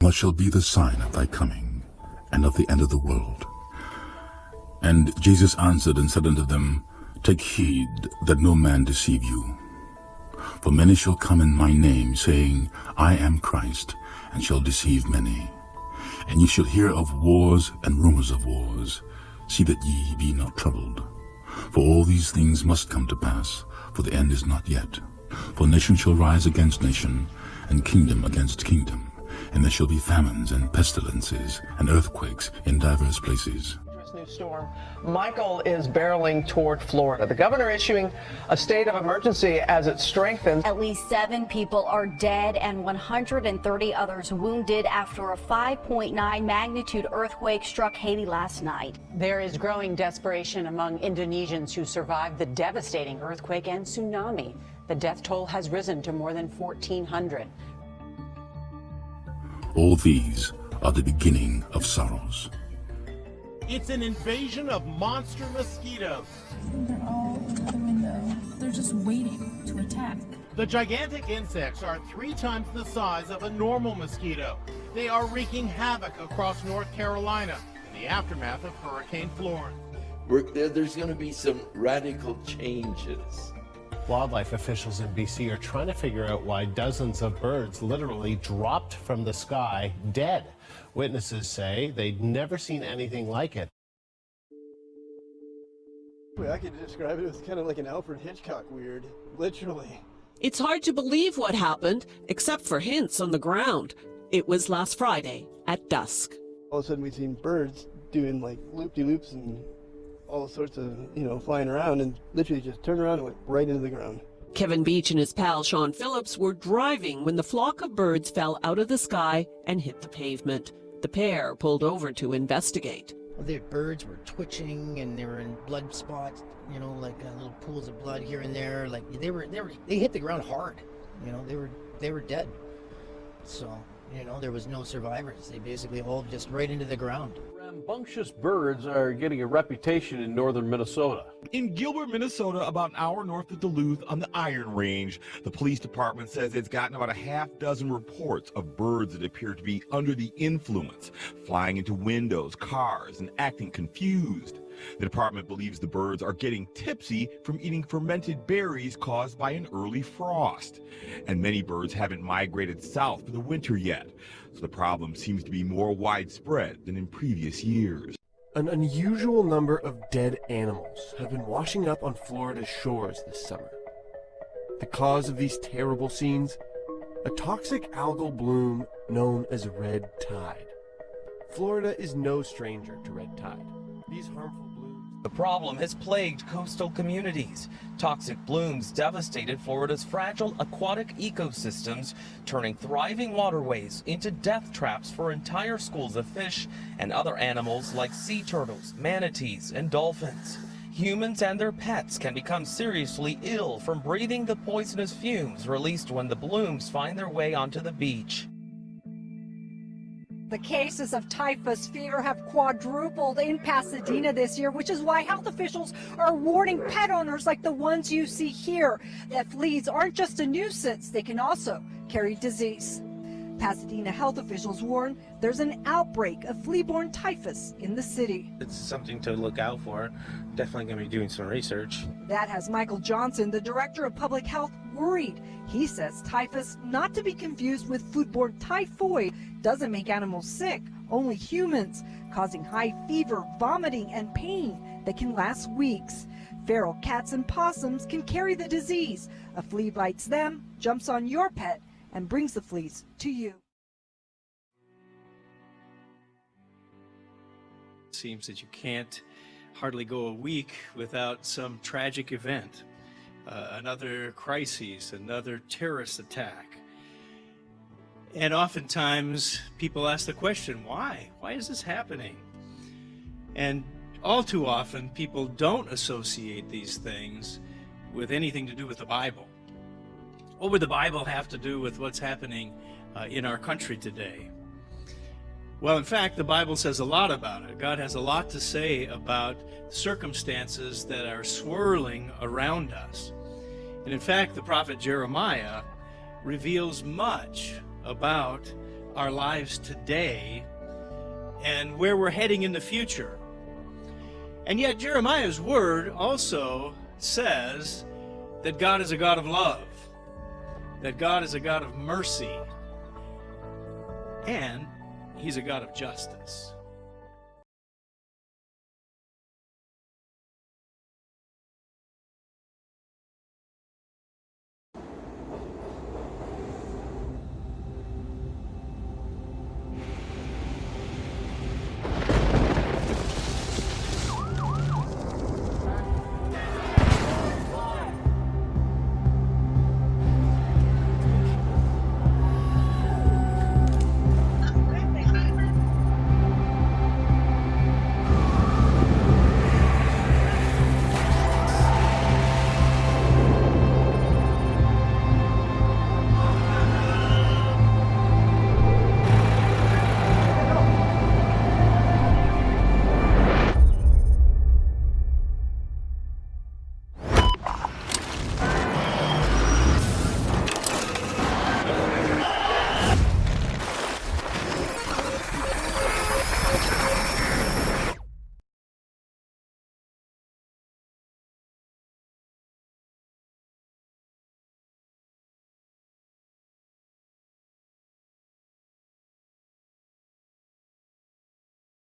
What shall be the sign of thy coming, and of the end of the world? And Jesus answered and said unto them, Take heed that no man deceive you. For many shall come in my name, saying, I am Christ, and shall deceive many. And ye shall hear of wars and rumors of wars. See that ye be not troubled. For all these things must come to pass, for the end is not yet. For nation shall rise against nation, and kingdom against kingdom. And there shall be famines and pestilences and earthquakes in divers places. New storm Michael is barreling toward Florida. The governor issuing a state of emergency as it strengthens. At least 7 people are dead and 130 others wounded after a 5.9 magnitude earthquake struck Haiti last night. There is growing desperation among Indonesians who survived the devastating earthquake and tsunami. The death toll has risen to more than 1,400. All these are the beginning of sorrows. It's an invasion of monster mosquitoes. They're all in the window. They're just waiting to attack. The gigantic insects are 3 times the size of a normal mosquito. They are wreaking havoc across North Carolina in the aftermath of Hurricane Florence. There's going to be some radical changes. Wildlife officials in BC are trying to figure out why dozens of birds literally dropped from the sky dead. Witnesses say they'd never seen anything like it. I could describe it as kind of like an Alfred Hitchcock weird, literally. It's hard to believe what happened, except for hints on the ground. It was last Friday at dusk. All of a sudden we'd seen birds doing like loop-de-loops and all sorts of, flying around, and literally just turned around and went right into the ground. Kevin Beach and his pal Sean Phillips were driving when the flock of birds fell out of the sky and hit the pavement. The pair pulled over to investigate. The birds were twitching and they were in blood spots, like little pools of blood here and there. Like they hit the ground hard. They were dead. So, there was no survivors. They basically all just right into the ground. Rambunctious birds are getting a reputation in northern Minnesota. In Gilbert, Minnesota, about an hour north of Duluth on the Iron Range, the police department says it's gotten about a half-dozen reports of birds that appear to be under the influence, flying into windows, cars, and acting confused. The department believes the birds are getting tipsy from eating fermented berries caused by an early frost. And many birds haven't migrated south for the winter yet, so the problem seems to be more widespread than in previous years. An unusual number of dead animals have been washing up on Florida's shores this summer. The cause of these terrible scenes? A toxic algal bloom known as red tide. Florida is no stranger to red tide. These harmful The problem has plagued coastal communities. Toxic blooms devastated Florida's fragile aquatic ecosystems, turning thriving waterways into death traps for entire schools of fish and other animals like sea turtles, manatees, and dolphins. Humans and their pets can become seriously ill from breathing the poisonous fumes released when the blooms find their way onto the beach. The cases of typhus fever have quadrupled in Pasadena this year, which is why health officials are warning pet owners like the ones you see here that fleas aren't just a nuisance, they can also carry disease. Pasadena health officials warn there's an outbreak of flea-borne typhus in the city. It's something to look out for. Definitely going to be doing some research. That has Michael Johnson, the director of public health, worried. He says typhus, not to be confused with foodborne typhoid, doesn't make animals sick, only humans, causing high fever, vomiting, and pain that can last weeks. Feral cats and possums can carry the disease. A flea bites them, jumps on your pet, and brings the fleas to you. It seems that you can't hardly go a week without some tragic event, another crisis, another terrorist attack. And oftentimes people ask the question, why? Why is this happening? And all too often people don't associate these things with anything to do with the Bible. What would the Bible have to do with what's happening in our country today? Well, in fact, the Bible says a lot about it. God has a lot to say about circumstances that are swirling around us. And in fact, the prophet Jeremiah reveals much about our lives today and where we're heading in the future. And yet Jeremiah's word also says that God is a God of love, that God is a God of mercy, and he's a God of justice.